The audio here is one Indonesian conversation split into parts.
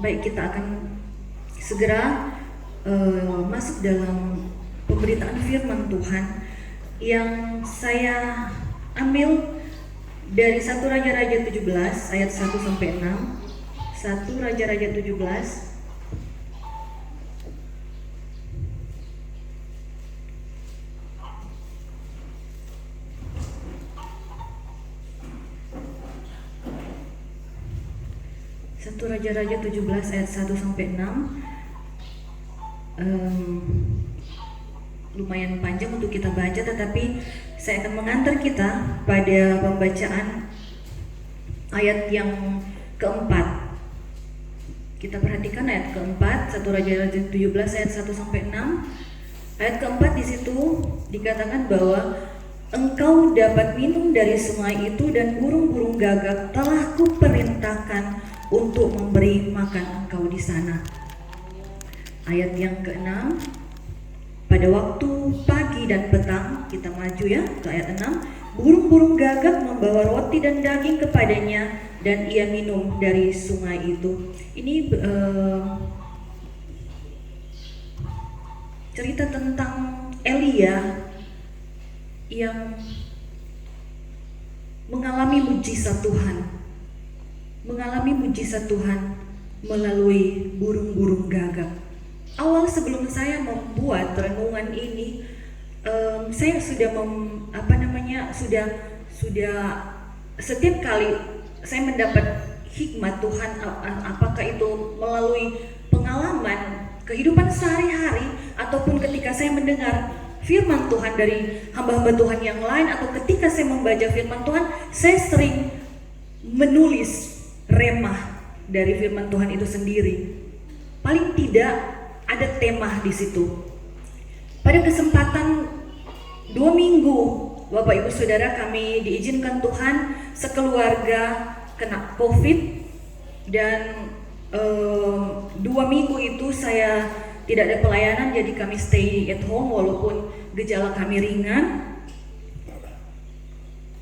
Baik, kita akan segera masuk dalam pemberitaan firman Tuhan yang saya ambil dari 1 Raja-Raja 17 ayat 1 sampai 6. 1 Raja-Raja 17 1 Raja-Raja 17 ayat 1 sampai 6. Lumayan panjang untuk kita baca, tetapi saya akan mengantar kita pada pembacaan ayat yang keempat. Kita perhatikan ayat keempat, 1 Raja-Raja 17 ayat 1 sampai 6. Ayat keempat di situ dikatakan bahwa engkau dapat minum dari sungai itu dan burung-burung gagak telah kuperintahkan untuk memberi makan engkau di sana. Ayat yang ke-6, pada waktu pagi dan petang, kita maju ya ke ayat 6, burung-burung gagak membawa roti dan daging kepadanya dan ia minum dari sungai itu. Ini cerita tentang Elia yang mengalami mujizat Tuhan. Mengalami mujizat Tuhan melalui burung-burung gagak. Awal sebelum saya membuat renungan ini, saya sudah setiap kali saya mendapat hikmat Tuhan, apakah itu melalui pengalaman kehidupan sehari-hari ataupun ketika saya mendengar firman Tuhan dari hamba-hamba Tuhan yang lain, atau ketika saya membaca firman Tuhan, saya sering menulis remah dari firman Tuhan itu sendiri. Paling tidak ada tema di situ. Pada kesempatan 2 minggu, Bapak Ibu Saudara, kami diizinkan Tuhan sekeluarga kena COVID, dan 2 minggu itu saya tidak ada pelayanan, jadi kami stay at home walaupun gejala kami ringan.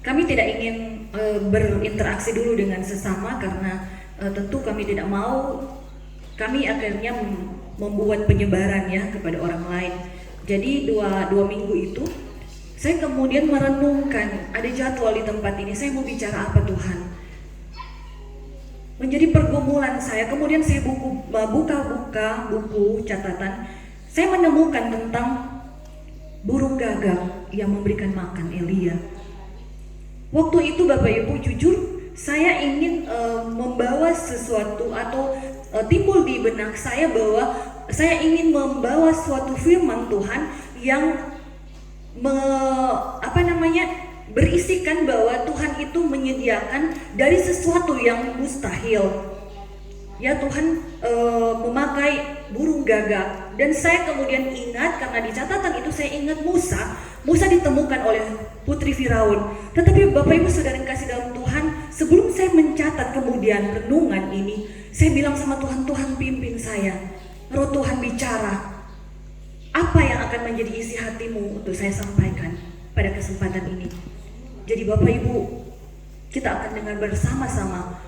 Kami tidak ingin berinteraksi dulu dengan sesama karena tentu kami tidak mau kami akhirnya membuat penyebaran ya kepada orang lain. Jadi dua minggu itu saya kemudian merenungkan, ada jadwal di tempat ini, saya mau bicara apa Tuhan. Menjadi pergumulan saya, kemudian saya buka buku catatan, saya menemukan tentang burung gagak yang memberikan makan Elia. Waktu itu Bapak Ibu, jujur saya ingin membawa sesuatu atau timbul di benak saya bahwa saya ingin membawa suatu firman Tuhan yang berisikan bahwa Tuhan itu menyediakan dari sesuatu yang mustahil. Ya, Tuhan memakai burung gagak, dan saya kemudian ingat, karena di catatan itu saya ingat Musa ditemukan oleh putri Firaun. Tetapi Bapak Ibu Saudara yang kasih dalam Tuhan, sebelum saya mencatat kemudian renungan ini, saya bilang sama Tuhan, Tuhan pimpin saya, Roh Tuhan bicara, apa yang akan menjadi isi hatimu untuk saya sampaikan pada kesempatan ini. Jadi Bapak Ibu, kita akan dengar bersama-sama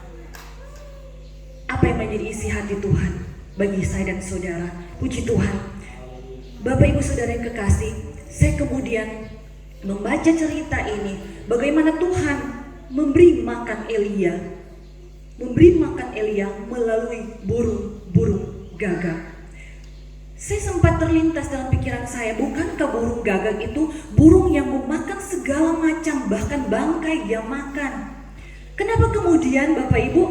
apa yang menjadi isi hati Tuhan bagi saya dan saudara. Puji Tuhan. Bapak Ibu Saudara yang kekasih, saya kemudian membaca cerita ini, bagaimana Tuhan memberi makan Elia melalui burung-burung gagak. Saya sempat terlintas dalam pikiran saya, bukankah burung gagak itu burung yang memakan segala macam, bahkan bangkai dia makan? Kenapa kemudian Bapak Ibu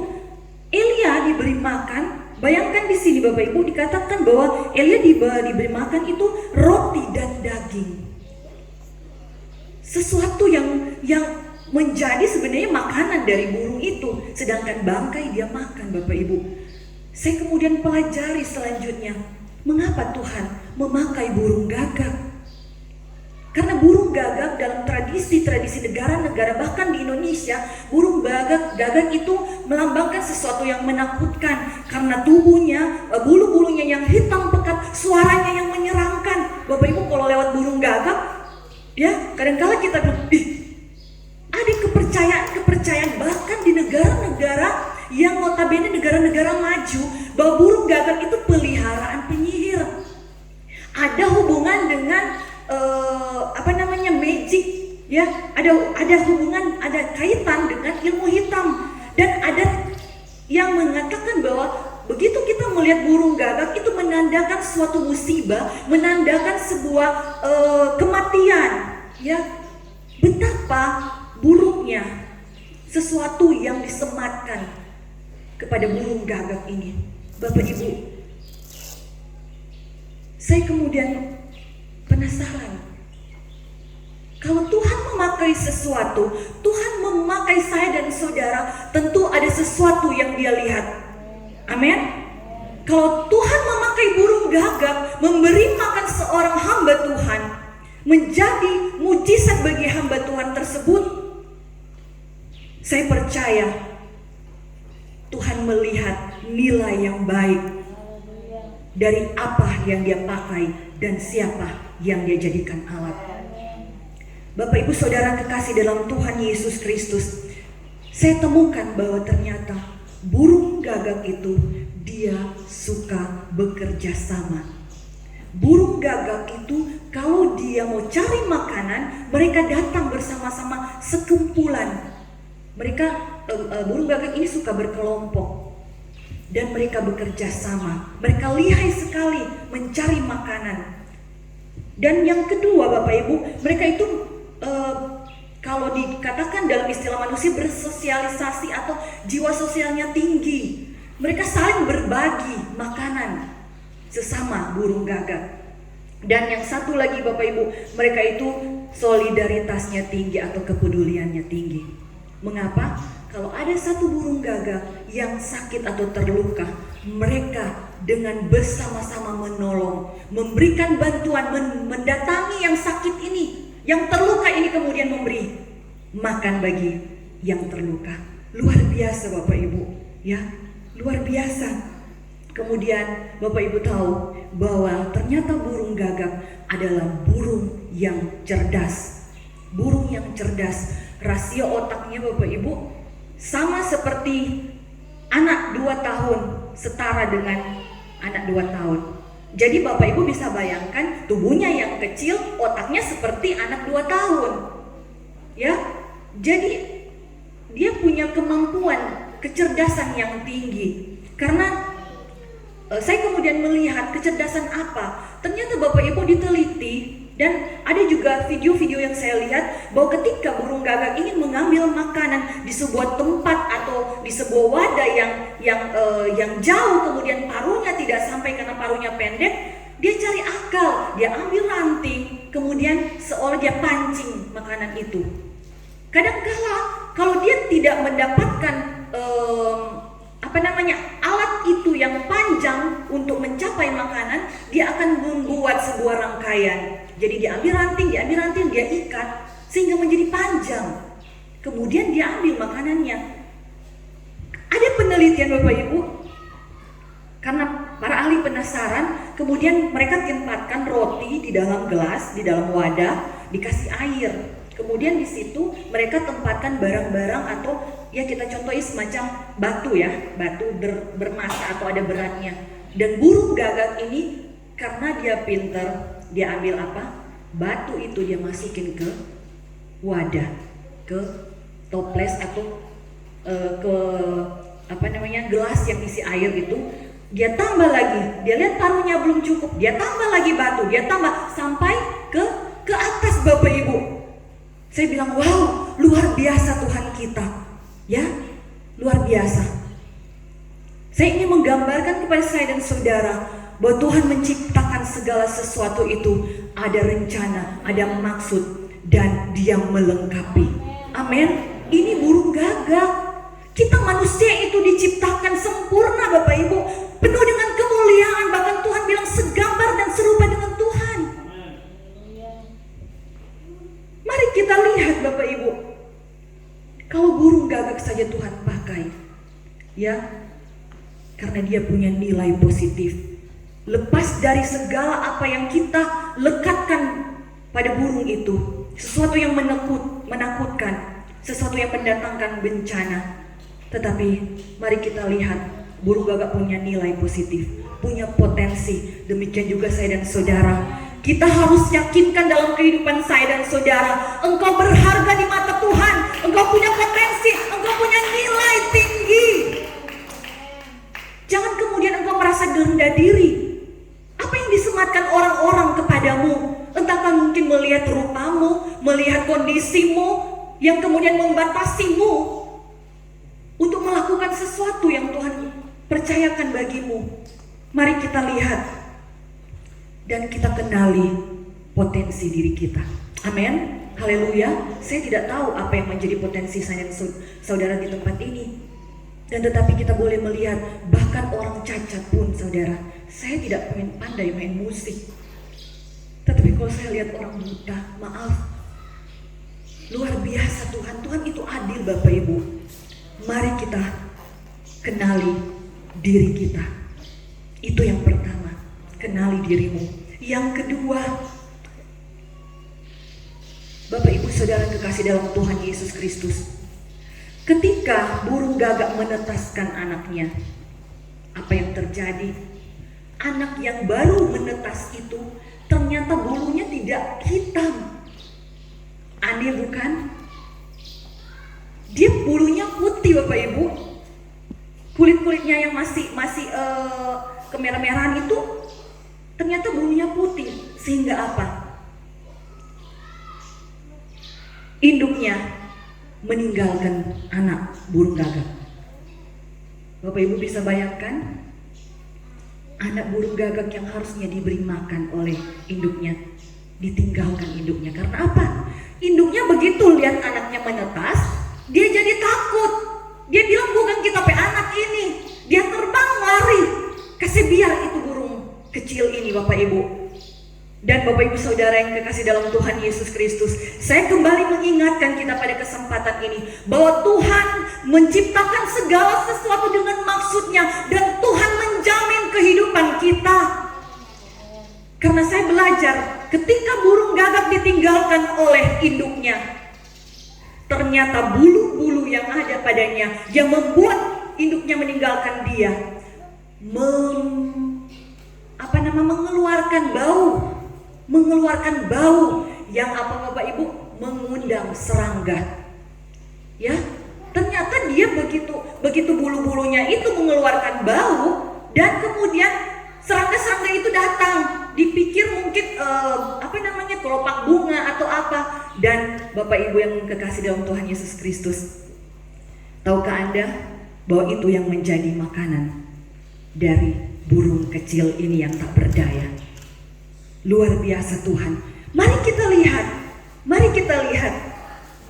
Elia diberi makan? Bayangkan di sini Bapak Ibu dikatakan bahwa Elia diberi makan itu roti dan daging. Sesuatu yang menjadi sebenarnya makanan dari burung itu, sedangkan bangkai dia makan Bapak Ibu. Saya kemudian pelajari selanjutnya, mengapa Tuhan memakai burung gagak? Karena burung gagak dalam tradisi negara-negara, bahkan di Indonesia, burung gagak itu melambangkan sesuatu yang menakutkan karena tubuhnya, bulu-bulunya yang hitam pekat, suaranya yang menyeramkan. Bapak Ibu kalau lewat burung gagak, ya kadang-kala kita bilang, ada kepercayaan bahkan di negara-negara yang notabene negara-negara maju, bahwa burung gagak itu peliharaan penyihir. Ada hubungan dengan magic, ya. Ada hubungan, ada kaitan dengan ilmu hitam. Dan ada yang mengatakan bahwa begitu kita melihat burung gagak itu menandakan suatu musibah, menandakan sebuah kematian, ya. Betapa buruknya sesuatu yang disematkan kepada burung gagak ini. Bapak Ibu, saya kemudian penasaran. Kalau Tuhan memakai sesuatu, Tuhan memakai saya dan saudara, tentu ada sesuatu yang Dia lihat. Amin. Kalau Tuhan memakai burung gagak, memberi makan seorang hamba Tuhan, menjadi mujizat bagi hamba Tuhan tersebut, saya percaya Tuhan melihat nilai yang baik dari apa yang Dia pakai dan siapa yang Dia jadikan alat. Bapak Ibu Saudara kekasih dalam Tuhan Yesus Kristus, saya temukan bahwa ternyata burung gagak itu dia suka bekerja sama. Burung gagak itu kalau dia mau cari makanan, mereka datang bersama-sama sekumpulan. Burung gagak ini suka berkelompok dan mereka bekerja sama. Mereka lihai sekali mencari makanan. Dan yang kedua Bapak Ibu, mereka itu kalau dikatakan dalam istilah manusia bersosialisasi atau jiwa sosialnya tinggi. Mereka saling berbagi makanan sesama burung gagak. Dan yang satu lagi Bapak Ibu, mereka itu solidaritasnya tinggi atau kepeduliannya tinggi. Mengapa? Kalau ada satu burung gagak yang sakit atau terluka, mereka dengan bersama-sama menolong, memberikan bantuan, mendatangi yang sakit ini, yang terluka ini, kemudian memberi makan bagi yang terluka. Luar biasa Bapak Ibu, ya, luar biasa. Kemudian Bapak Ibu tahu bahwa ternyata burung gagak adalah burung yang cerdas. Burung yang cerdas, rasio otaknya Bapak Ibu sama seperti anak 2 tahun, setara dengan anak 2 tahun. Jadi Bapak Ibu bisa bayangkan tubuhnya yang kecil, otaknya seperti anak 2 tahun. Ya. Jadi dia punya kemampuan, kecerdasan yang tinggi. Karena saya kemudian melihat kecerdasan apa. Ternyata Bapak Ibu diteliti dan ada juga video-video yang saya lihat bahwa ketika burung gagak ingin mengambil makanan di sebuah tempat atau di sebuah wadah yang jauh, kemudian paruhnya tidak sampai karena paruhnya pendek, dia cari akal, dia ambil ranting, kemudian seolah dia pancing makanan itu. Kadang-kala kalau dia tidak mendapatkan alat itu yang panjang untuk mencapai makanan, dia akan membuat sebuah rangkaian. Jadi dia ambil ranting, dia ikat sehingga menjadi panjang. Kemudian dia ambil makanannya. Ada penelitian Bapak Ibu, karena para ahli penasaran, kemudian mereka tempatkan roti di dalam gelas, di dalam wadah, dikasih air. Kemudian di situ mereka tempatkan barang-barang atau ya kita contohi semacam batu ya, batu bermassa atau ada beratnya. Dan burung gagak ini karena dia pintar, dia ambil apa? Batu itu dia masukin ke wadah, ke toples atau gelas yang isi air itu. Dia tambah lagi, dia lihat paruhnya belum cukup, dia tambah lagi batu, dia tambah sampai ke atas Bapak Ibu. Saya bilang, wow, luar biasa Tuhan kita, ya, luar biasa. Saya ingin menggambarkan kepada saya dan saudara bahwa Tuhan menciptakan segala sesuatu itu ada rencana, ada maksud, dan Dia melengkapi. Amin. Ini burung gagak. Kita manusia itu diciptakan sempurna Bapak Ibu, penuh dengan kemuliaan, bahkan Tuhan bilang segambar dan serupa dengan Tuhan. Mari kita lihat Bapak Ibu, kalau burung gagak saja Tuhan pakai, ya, karena dia punya nilai positif. Lepas dari segala apa yang kita lekatkan pada burung itu, sesuatu yang menakutkan, sesuatu yang mendatangkan bencana. Tetapi mari kita lihat burung gagak punya nilai positif, punya potensi. Demikian juga saya dan saudara. Kita harus yakinkan dalam kehidupan saya dan saudara, engkau berharga di mata Tuhan, engkau punya potensi, engkau punya nilai tinggi. Jangan kemudian engkau merasa rendah diri. Apa yang disematkan orang-orang kepadamu, entahkah mungkin melihat rupamu, melihat kondisimu, yang kemudian membatasimu untuk melakukan sesuatu yang Tuhan percayakan bagimu. Mari kita lihat dan kita kenali potensi diri kita. Amin. Haleluya. Saya tidak tahu apa yang menjadi potensi saya dan saudara di tempat ini. Dan tetapi kita boleh melihat, bahkan orang cacat pun saudara, saya tidak pandai main musik. Tetapi kalau saya lihat orang buta, maaf, luar biasa Tuhan. Tuhan itu adil Bapak Ibu. Mari kita kenali diri kita. Itu yang pertama, kenali dirimu. Yang kedua, Bapak Ibu Saudara kekasih dalam Tuhan Yesus Kristus, ketika burung gagak menetaskan anaknya, apa yang terjadi? Anak yang baru menetas itu ternyata bulunya tidak hitam. Aneh bukan? Dia bulunya putih Bapak Ibu. Kulit-kulitnya yang masih kemerah-merahan itu ternyata bulunya putih. Sehingga apa? Induknya meninggalkan anak burung gagak. Bapak Ibu bisa bayangkan, anak burung gagak yang harusnya diberi makan oleh induknya, ditinggalkan induknya. Karena apa? Induknya begitu lihat anaknya menetas, dia jadi takut. Dia bilang, bukan kita pe anak ini. Dia terbang lari. Kasih biar itu burung kecil ini Bapak Ibu. Dan Bapak Ibu Saudara yang kekasih dalam Tuhan Yesus Kristus, saya kembali mengingatkan kita pada kesempatan ini bahwa Tuhan menciptakan segala sesuatu dengan maksudnya, dan Tuhan menjamin kehidupan kita. Karena saya belajar, ketika burung gagak ditinggalkan oleh induknya, ternyata bulu-bulu yang ada padanya yang membuat induknya meninggalkan dia mengeluarkan bau yang apa Bapak Ibu, mengundang serangga. Ya, ternyata dia begitu bulu-bulunya itu mengeluarkan bau, dan kemudian serangga-serangga itu datang. Dipikir mungkin kelopak bunga atau apa. Dan Bapak Ibu yang kekasih dalam Tuhan Yesus Kristus, tahukah Anda bahwa itu yang menjadi makanan dari burung kecil ini yang tak berdaya? Luar biasa Tuhan. Mari kita lihat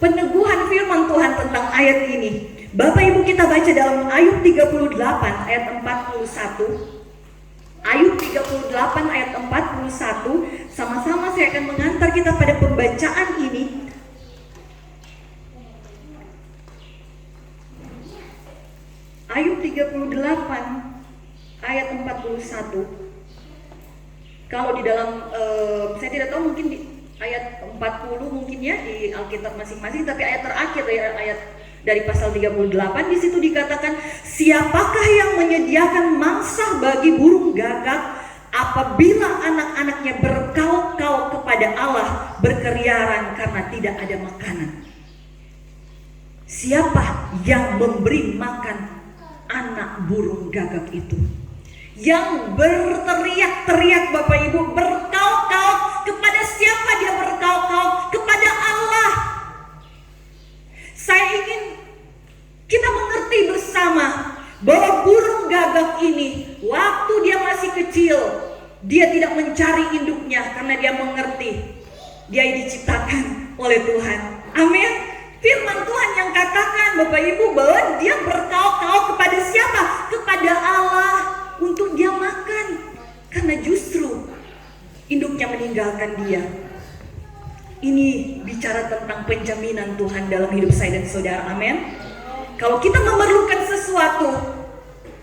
peneguhan firman Tuhan tentang ayat ini. Bapak Ibu kita baca dalam Ayub 38 ayat 41. Ayub 38 ayat 41. Sama-sama saya akan mengantar kita pada pembacaan ini. Ayub 38 ayat 41. Kalau di dalam, saya tidak tahu, mungkin di ayat 40 mungkin ya di Alkitab masing-masing, tapi ayat terakhir dari ayat dari pasal 38 di situ dikatakan, siapakah yang menyediakan mangsa bagi burung gagak apabila anak-anaknya berkauk-kauk kepada Allah, berkeliaran karena tidak ada makanan? Siapa yang memberi makan anak burung gagak itu? Yang berteriak-teriak Bapak Ibu, berkauk-kauk. Kepada siapa dia berkauk-kauk? Kepada Allah. Saya ingin kita mengerti bersama bahwa burung gagak ini, waktu dia masih kecil, dia tidak mencari induknya karena dia mengerti dia diciptakan oleh Tuhan. Amin. Firman Tuhan yang katakan Bapak Ibu bahwa dia berkauk-kauk kepada siapa? Kepada Allah, untuk dia makan. Karena justru induknya meninggalkan dia. Ini bicara tentang penjaminan Tuhan dalam hidup saya dan saudara. Amin. Kalau kita memerlukan sesuatu,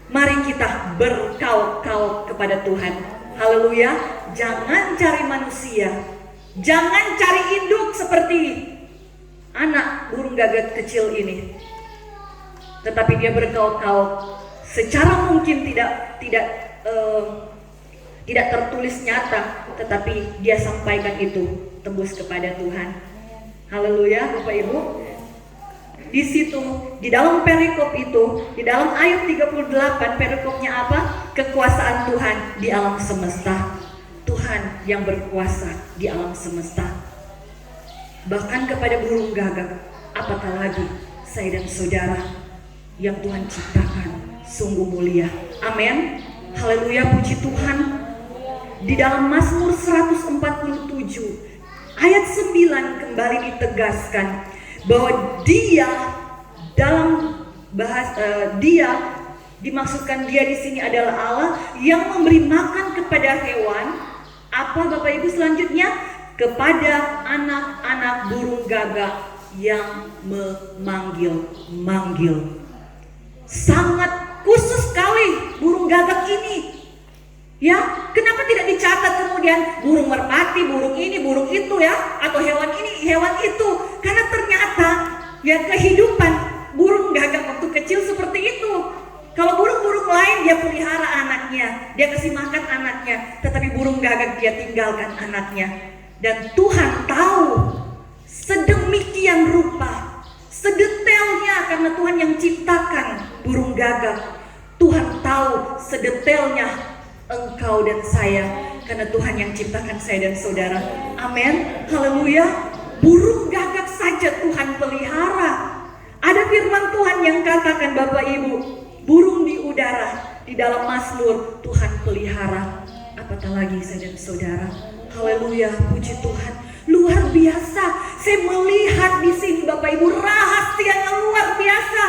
mari kita berkauk-kauk kepada Tuhan. Haleluya. Jangan cari manusia, jangan cari induk seperti anak burung gagak kecil ini, tetapi dia berkauk-kauk secara mungkin tidak tertulis nyata, tetapi dia sampaikan itu tembus kepada Tuhan. Haleluya, Bapak Ibu. Di situ, di dalam perikop itu, di dalam ayat 38, perikopnya apa? Kekuasaan Tuhan di alam semesta. Tuhan yang berkuasa di alam semesta. Bahkan kepada burung gagak, apatah lagi saya dan saudara yang Tuhan ciptakan, sungguh mulia. Amin. Haleluya, puji Tuhan. Di dalam Mazmur 147 ayat 9 kembali ditegaskan bahwa dia dalam dia dimaksudkan dia di sini adalah Allah yang memberi makan kepada hewan. Apa Bapak Ibu selanjutnya? Kepada anak-anak burung gagak yang memanggil-manggil. Sangat khusus sekali burung gagak ini. Ya, kenapa tidak dicatat kemudian burung merpati, burung ini, burung itu ya, atau hewan ini, hewan itu? Karena ternyata ya kehidupan burung gagak waktu kecil seperti itu. Kalau burung-burung lain dia pelihara anaknya, dia kasih makan anaknya, tetapi burung gagak dia tinggalkan anaknya. Dan Tuhan tahu sedemikian rupa, sedetailnya, karena Tuhan yang ciptakan burung gagak. Tuhan tahu sedetailnya engkau dan saya, karena Tuhan yang ciptakan saya dan saudara. Amin. Haleluya. Burung gagak saja Tuhan pelihara. Ada firman Tuhan yang katakan Bapak Ibu, burung di udara, di dalam Mazmur Tuhan pelihara. Apatah lagi saya dan saudara. Haleluya, puji Tuhan. Luar biasa. Saya melihat di sini Bapak Ibu rahasia yang luar biasa.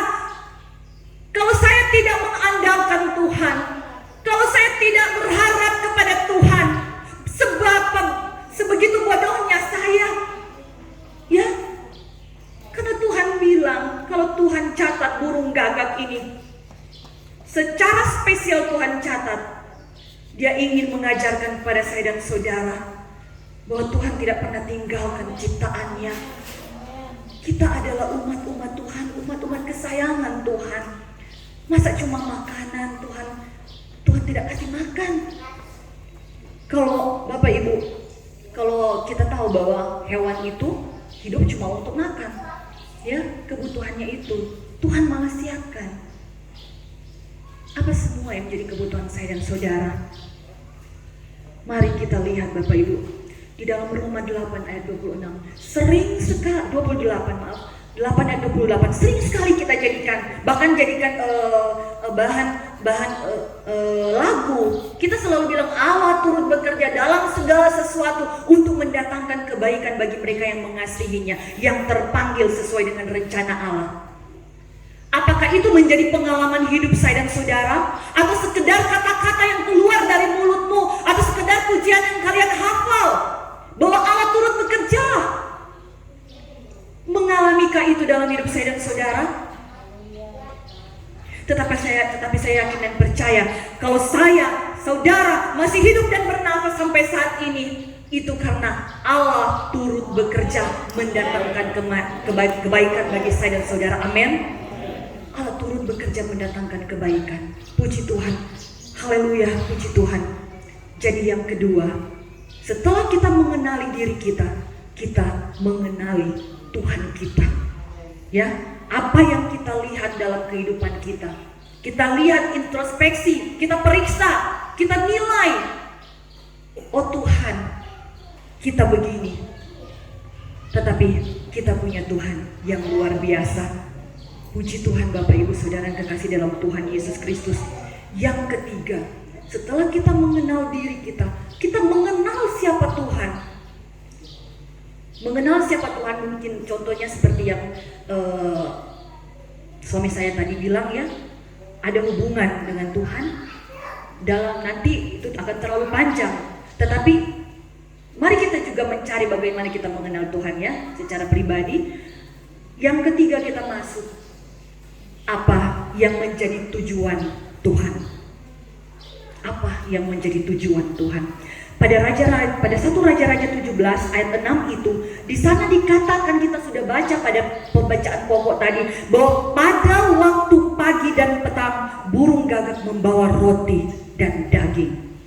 Kalau saya tidak mengandalkan Tuhan, kalau saya tidak berharap kepada Tuhan, sebab sebegitu bodohnya saya. Ya, karena Tuhan bilang kalau Tuhan catat burung gagak ini, secara spesial Tuhan catat, dia ingin mengajarkan kepada saya dan saudara bahwa Tuhan tidak pernah tinggalkan ciptaannya. Kita adalah umat-umat Tuhan, umat-umat kesayangan Tuhan. Masa cuma makanan Tuhan tidak kasih makan? Kalau Bapak Ibu, kalau kita tahu bahwa hewan itu hidup cuma untuk makan, ya, kebutuhannya itu Tuhan malah siapkan. Apa semua yang menjadi kebutuhan saya dan saudara? Mari kita lihat Bapak Ibu, di dalam Roma 8 ayat 26, sering sekali 8 ayat 28, sering sekali kita jadikan, bahkan jadikan bahan lagu. Kita selalu bilang Allah turut bekerja dalam segala sesuatu untuk mendatangkan kebaikan bagi mereka yang mengasihinya, yang terpanggil sesuai dengan rencana Allah. Apakah itu menjadi pengalaman hidup saya dan saudara? Atau sekedar kata-kata yang keluar dari mulutmu? Atau sekedar pujian yang kalian hafal? Bahwa Allah turut bekerja. Mengalamikah itu dalam hidup saya dan saudara? Tetapi saya yakin dan percaya kalau saya, saudara masih hidup dan bernafas sampai saat ini, itu karena Allah turut bekerja mendatangkan kebaikan bagi saya dan saudara. Amin. Allah turut bekerja mendatangkan kebaikan. Puji Tuhan. Haleluya, puji Tuhan. Jadi yang kedua, setelah kita mengenali diri kita, kita mengenali Tuhan kita. Ya, apa yang kita lihat dalam kehidupan kita? Kita lihat, introspeksi, kita periksa, kita nilai. Oh Tuhan, kita begini. Tetapi kita punya Tuhan yang luar biasa. Puji Tuhan Bapak Ibu Saudara yang kekasih dalam Tuhan Yesus Kristus. Yang ketiga, setelah kita mengenal diri kita, kita mengenal siapa Tuhan. Mengenal siapa Tuhan mungkin contohnya seperti yang suami saya tadi bilang ya, ada hubungan dengan Tuhan dalam nanti itu akan terlalu panjang. Tetapi mari kita juga mencari bagaimana kita mengenal Tuhan ya secara pribadi. Yang ketiga kita masuk, apa yang menjadi tujuan Tuhan? Apa yang menjadi tujuan Tuhan? Pada 1 Raja-Raja 17 ayat 6 itu, di sana dikatakan, kita sudah baca pada pembacaan pokok tadi, bahwa pada waktu pagi dan petang burung gagak membawa roti dan daging.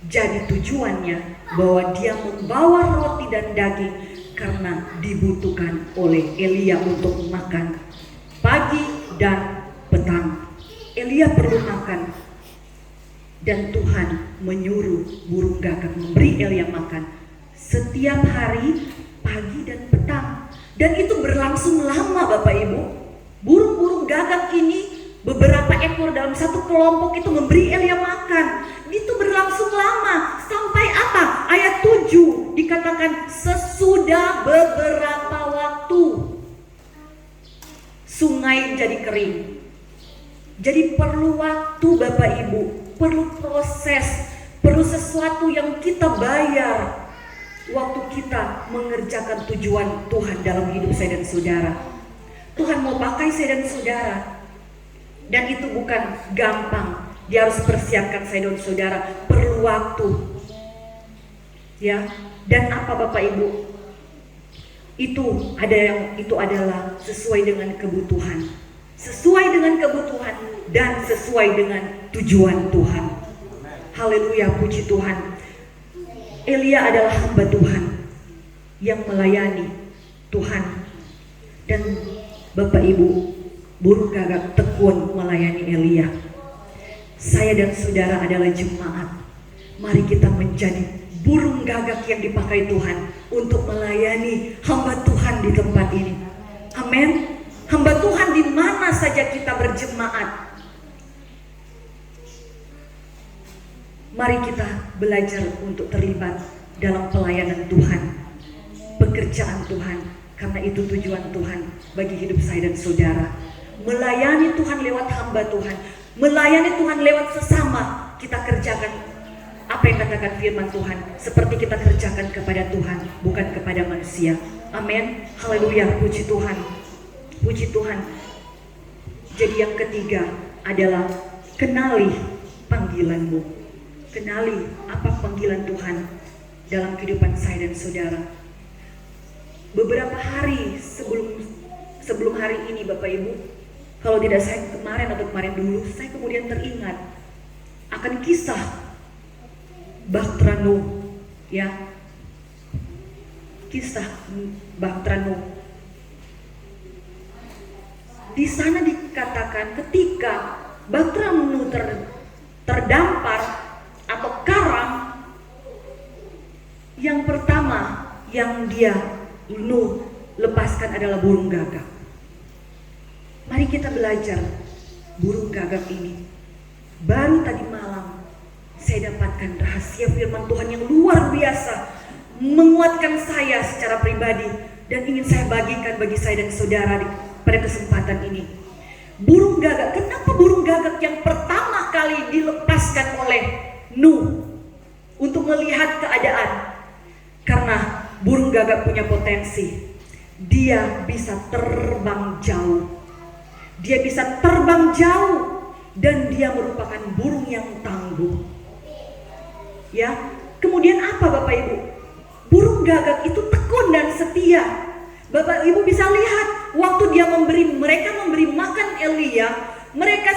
Jadi tujuannya bahwa dia membawa roti dan daging karena dibutuhkan oleh Elia untuk makan pagi dan petang. Elia perlu makan dan Tuhan menyuruh burung gagak memberi Elia makan setiap hari pagi dan petang. Dan itu berlangsung lama Bapak Ibu. Burung-burung gagak ini beberapa ekor dalam satu kelompok itu memberi Elia makan. Itu berlangsung lama sampai apa? Ayat 7 dikatakan sesudah beberapa waktu sungai jadi kering. Jadi perlu waktu Bapak Ibu, perlu proses, perlu sesuatu yang kita bayar waktu kita mengerjakan tujuan Tuhan dalam hidup saya dan saudara. Tuhan mau pakai saya dan saudara, dan itu bukan gampang. Dia harus persiapkan saya dan saudara, perlu waktu. Ya, dan apa Bapak Ibu? Itu adalah sesuai dengan kebutuhan. Sesuai dengan kebutuhan dan sesuai dengan tujuan Tuhan. Haleluya, puji Tuhan. Elia adalah hamba Tuhan yang melayani Tuhan. Dan Bapak Ibu, burung gagak tekun melayani Elia. Saya dan saudara adalah jemaat. Mari kita menjadi burung gagak yang dipakai Tuhan untuk melayani hamba Tuhan di tempat ini. Amin. Hamba Tuhan di mana saja kita berjemaat. Mari kita belajar untuk terlibat dalam pelayanan Tuhan, pekerjaan Tuhan, karena itu tujuan Tuhan bagi hidup saya dan saudara. Melayani Tuhan lewat hamba Tuhan, melayani Tuhan lewat sesama. Kita kerjakan apa yang katakan firman Tuhan, seperti kita kerjakan kepada Tuhan, bukan kepada manusia. Amin. Haleluya, puji Tuhan. Puji Tuhan. Jadi yang ketiga adalah kenali panggilanmu. Kenali apa panggilan Tuhan dalam kehidupan saya dan saudara. Beberapa hari sebelum hari ini Bapak Ibu, kalau tidak saya kemarin atau kemarin dulu, saya kemudian teringat akan kisah Bahtera Nuh, ya. Kisah Bahtera Nuh. Di sana dikatakan ketika Bahtera Nuh terdampar atau karam, yang pertama yang dia Nuh lepaskan adalah burung gagak. Mari kita belajar burung gagak ini. Baru tadi malam saya dapatkan rahasia firman Tuhan yang luar biasa, menguatkan saya secara pribadi, dan ingin saya bagikan bagi saya dan saudara pada kesempatan ini. Burung gagak, kenapa burung gagak yang pertama kali dilepaskan oleh Nuh untuk melihat keadaan? Karena burung gagak punya potensi. Dia bisa terbang jauh. Dia bisa terbang jauh dan dia merupakan burung yang tangguh. Ya, kemudian apa Bapak Ibu? Burung gagak itu tekun dan setia. Bapak Ibu bisa lihat waktu mereka memberi makan Elia, mereka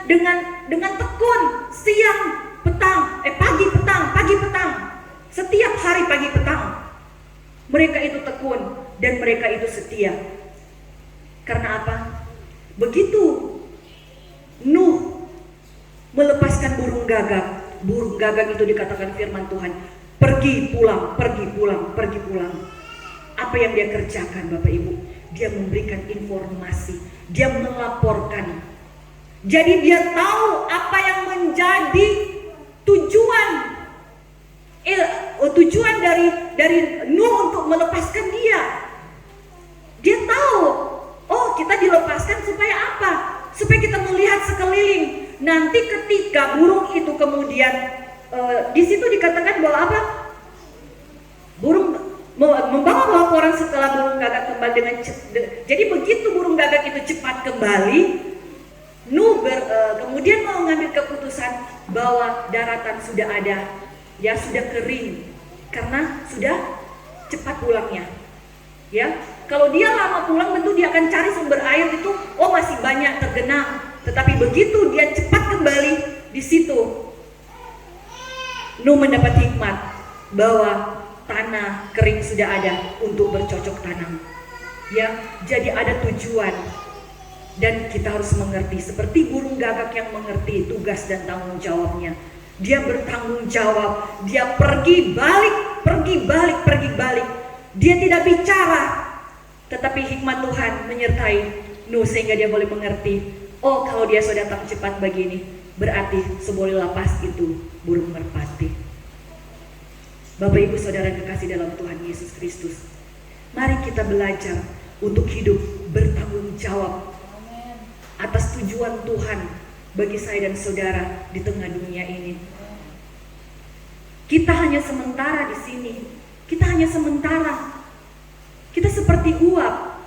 dengan tekun siang petang, pagi petang, setiap hari pagi petang. Mereka itu tekun dan mereka itu setia. Karena apa? Begitu Nuh melepaskan burung gagak itu dikatakan firman Tuhan, pergi pulang. Apa yang dia kerjakan Bapak Ibu? Dia memberikan informasi, dia melaporkan. Jadi dia tahu apa yang menjadi tujuan dari Nuh untuk melepaskan dia. Dia tahu, oh kita dilepaskan supaya apa? Supaya kita melihat sekeliling. Nanti ketika burung itu kemudian di situ dikatakan bahwa apa? Burung membawa laporan setelah burung gagak kembali dengan jadi begitu burung gagak itu cepat kembali, Nuh kemudian mau mengambil keputusan bahwa daratan sudah ada, ya sudah kering karena sudah cepat pulangnya, ya. Kalau dia lama pulang tentu dia akan cari sumber air itu, oh masih banyak tergenang. Tetapi begitu dia cepat kembali, di situ Nuh mendapat hikmat bahwa tanah kering sudah ada untuk bercocok tanam. Ya, jadi ada tujuan. Dan kita harus mengerti seperti burung gagak yang mengerti tugas dan tanggung jawabnya. Dia bertanggung jawab, dia pergi balik. Dia tidak bicara, tetapi hikmat Tuhan menyertai Nuh sehingga dia boleh mengerti, oh kalau dia sudah datang cepat begini, berarti seboleh lapas itu burung merpati. Bapak Ibu Saudara kekasih dalam Tuhan Yesus Kristus, mari kita belajar untuk hidup bertanggung jawab atas tujuan Tuhan bagi saya dan saudara di tengah dunia ini. Kita hanya sementara di sini. Kita hanya sementara. Kita seperti uap.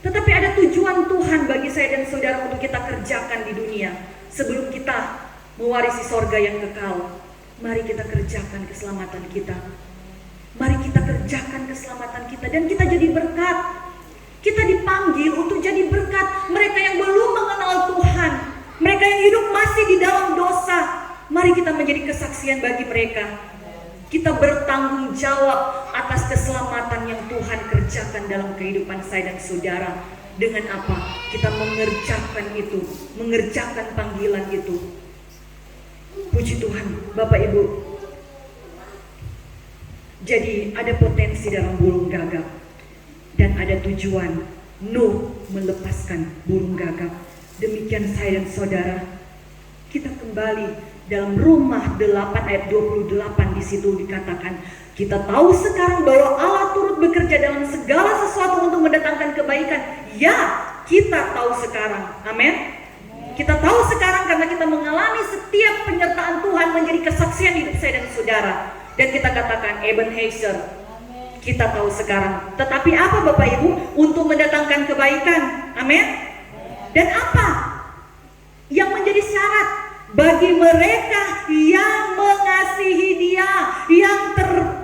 Tetapi ada tujuan Tuhan bagi saya dan saudara untuk kita kerjakan di dunia sebelum kita mewarisi sorga yang kekal. Mari kita kerjakan keselamatan kita. Mari kita kerjakan keselamatan kita dan kita jadi berkat. Kita dipanggil untuk jadi berkat. Mereka yang belum mengenal Tuhan, mereka yang hidup masih di dalam dosa, mari kita menjadi kesaksian bagi mereka. Kita bertanggung jawab atas keselamatan yang Tuhan kerjakan dalam kehidupan saya dan saudara. Dengan apa? Kita mengerjakan itu, mengerjakan panggilan itu. Puji Tuhan, Bapak Ibu. Jadi ada potensi dalam burung gagak dan ada tujuan Nuh melepaskan burung gagak. Demikian saya dan saudara, kita kembali dalam Roma 8 ayat 28 di situ dikatakan, kita tahu sekarang bahwa Allah turut bekerja dalam segala sesuatu untuk mendatangkan kebaikan. Ya, kita tahu sekarang. Amin. Kita tahu sekarang karena kita mengalami setiap penyertaan Tuhan menjadi kesaksian hidup saya dan saudara. Dan kita katakan Ebenezer, kita tahu sekarang. Tetapi apa Bapak Ibu? Untuk mendatangkan kebaikan. Amin. Dan apa yang menjadi syarat bagi mereka yang mengasihi Dia,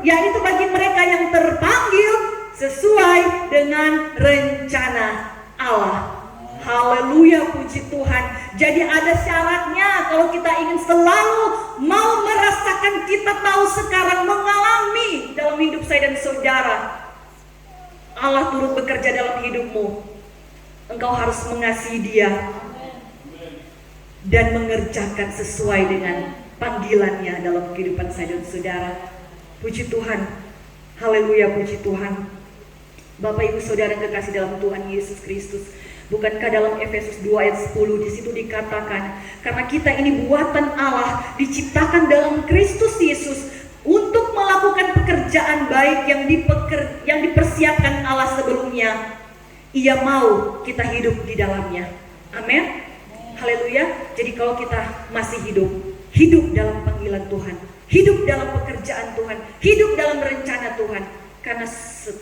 yaitu bagi mereka yang terpanggil sesuai dengan rencana Allah. Haleluya, puji Tuhan. Jadi ada syaratnya kalau kita ingin selalu mau merasakan, kita tahu sekarang, mengalami dalam hidup saya dan saudara, Allah turut bekerja dalam hidupmu. Engkau harus mengasihi Dia dan mengerjakan sesuai dengan panggilannya dalam kehidupan saya dan saudara. Puji Tuhan. Haleluya, puji Tuhan. Bapak Ibu Saudara kekasih dalam Tuhan Yesus Kristus, bukankah dalam Efesus 2 ayat 10 di situ dikatakan, karena kita ini buatan Allah, diciptakan dalam Kristus Yesus untuk melakukan pekerjaan baik yang dipersiapkan Allah sebelumnya. Ia mau kita hidup di dalamnya. Amin. Haleluya. Jadi kalau kita masih hidup dalam panggilan Tuhan, hidup dalam pekerjaan Tuhan, hidup dalam rencana Tuhan. Karena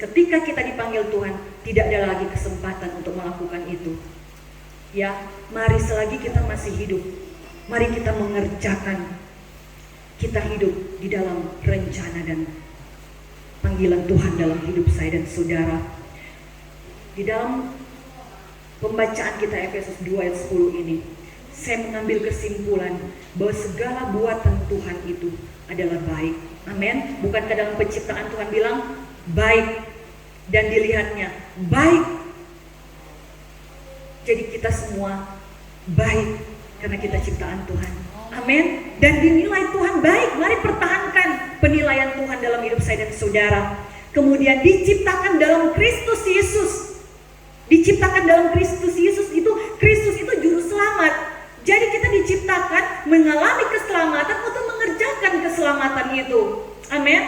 ketika kita dipanggil Tuhan, tidak ada lagi kesempatan untuk melakukan itu. Ya, mari selagi kita masih hidup, mari kita mengerjakan. Kita hidup di dalam rencana dan panggilan Tuhan dalam hidup saya dan saudara. Di dalam pembacaan kita Efesus 2 ayat 10 ini, saya mengambil kesimpulan bahwa segala buatan Tuhan itu adalah baik. Amin. Bukankah dalam penciptaan Tuhan bilang baik dan dilihatnya baik. Jadi kita semua baik karena kita ciptaan Tuhan. Amin. Dan dinilai Tuhan baik. Mari pertahankan penilaian Tuhan dalam hidup saya dan saudara. Kemudian diciptakan dalam Kristus Yesus. Diciptakan dalam Kristus Yesus itu, Kristus itu juru selamat. Jadi kita diciptakan mengalami keselamatan untuk mengerjakan keselamatan itu. Amin.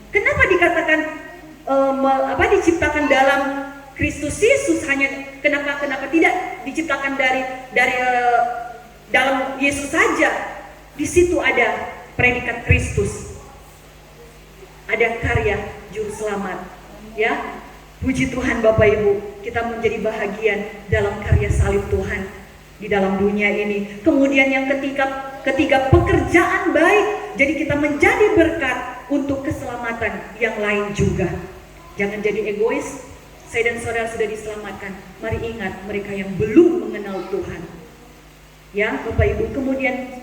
Kenapa dikatakan diciptakan dalam Kristus Yesus? Kenapa tidak diciptakan dari dalam Yesus saja? Di situ ada predikat Kristus, ada karya juru selamat. Ya, puji Tuhan Bapak Ibu, kita menjadi bahagian dalam karya salib Tuhan di dalam dunia ini. Kemudian yang ketiga pekerjaan baik. Jadi kita menjadi berkat untuk keselamatan yang lain juga. Jangan jadi egois. saya dan saudara sudah diselamatkan, mari ingat mereka yang belum mengenal Tuhan. Ya, Bapak Ibu, kemudian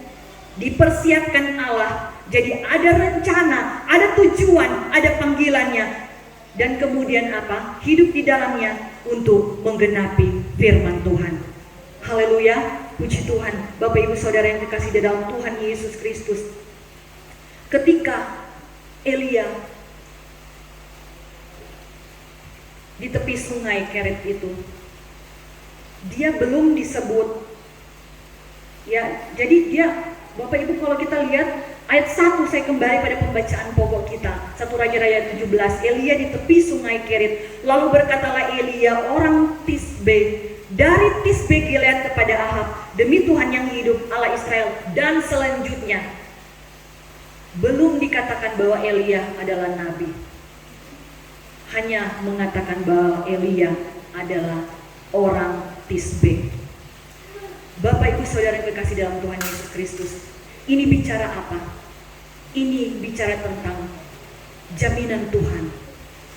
dipersiapkan Allah. Jadi ada rencana, ada tujuan, ada panggilannya. Dan kemudian apa? Hidup di dalamnya untuk menggenapi firman Tuhan. Haleluya, puji Tuhan. Bapak Ibu Saudara yang dikasihi dalam Tuhan Yesus Kristus. Ketika Elia di tepi sungai Kerit itu, dia belum disebut. Ya, jadi dia, Bapak Ibu, kalau kita lihat ayat 1, saya kembali pada pembacaan pokok kita, 1 Raja-Raja 17. Elia di tepi sungai Kerit. Lalu berkatalah Elia orang Tisbe dari Tisbe Gilead kepada Ahab, demi Tuhan yang hidup, Allah Israel. Dan selanjutnya belum dikatakan bahwa Elia adalah nabi, hanya mengatakan bahwa Elia adalah orang Tisbe. Bapak Ibu Saudara yang kekasih dalam Tuhan Yesus Kristus, ini bicara apa? Ini bicara tentang jaminan Tuhan.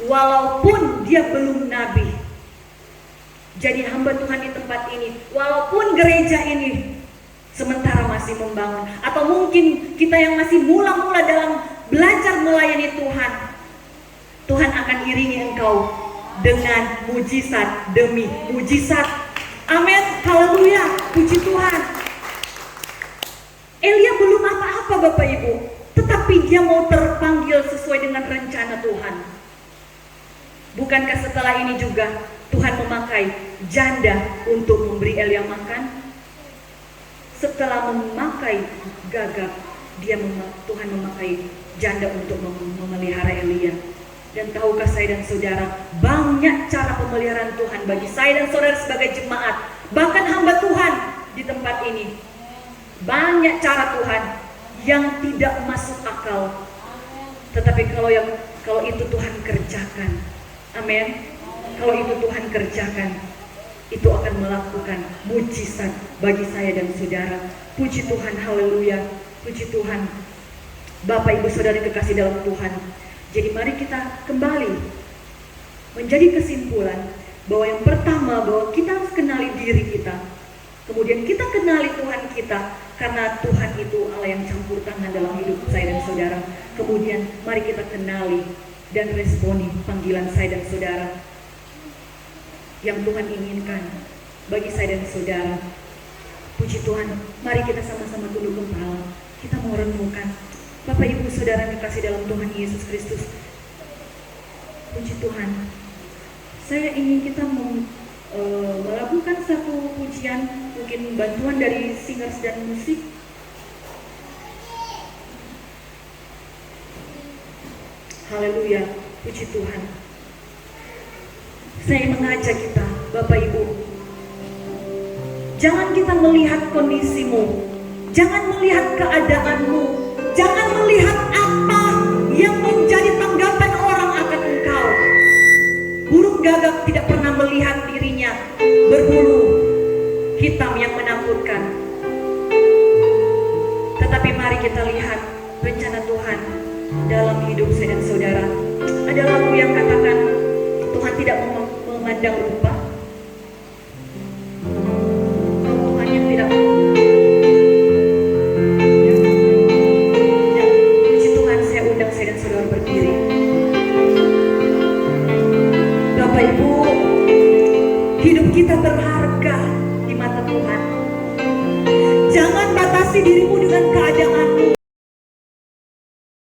Walaupun dia belum nabi, jadi hamba Tuhan di tempat ini, walaupun gereja ini sementara masih membangun, atau mungkin kita yang masih mula-mula dalam belajar melayani Tuhan, Tuhan akan iringi engkau dengan mujizat demi mujizat. Amin, haleluya, puji Tuhan. Elia belum apa-apa Bapak Ibu, tetapi dia mau terpanggil sesuai dengan rencana Tuhan. Bukankah setelah ini juga Tuhan memakai janda untuk memberi Elia makan? Setelah memakai gagak, Tuhan memakai janda untuk memelihara Elia. Dan tahukah saya dan saudara, banyak cara pemeliharaan Tuhan bagi saya dan saudara sebagai jemaat, bahkan hamba Tuhan di tempat ini. Banyak cara Tuhan yang tidak masuk akal, tetapi kalau itu Tuhan kerjakan, amin. Kalau itu Tuhan kerjakan, itu akan melakukan mujizat bagi saya dan saudara. Puji Tuhan, haleluya, puji Tuhan. Bapak Ibu Saudara yang kekasih dalam Tuhan, jadi mari kita kembali menjadi kesimpulan bahwa yang pertama, bahwa kita harus kenali diri kita. Kemudian kita kenali Tuhan kita, karena Tuhan itu Allah yang campur tangan dalam hidup saya dan saudara. Kemudian mari kita kenali dan responi panggilan saya dan saudara yang Tuhan inginkan bagi saya dan saudara. Puji Tuhan, mari kita sama-sama tunduk kepala. Kita mau renungkan. Bapak Ibu Saudara yang dikasih dalam Tuhan Yesus Kristus, puji Tuhan, saya ingin kita melakukan satu pujian, mungkin bantuan dari singers dan musik. Haleluya, puji Tuhan. Saya mengajak kita, Bapak Ibu, jangan kita melihat kondisimu, jangan melihat keadaanmu, jangan melihat apa yang menjadi tanggapan orang akan engkau. Burung gagak tidak pernah melihat dirinya berbulu hitam yang menakutkan. Tetapi mari kita lihat rencana Tuhan dalam hidup saya dan saudara. Ada lagu yang katakan Tuhan tidak memandang rupa,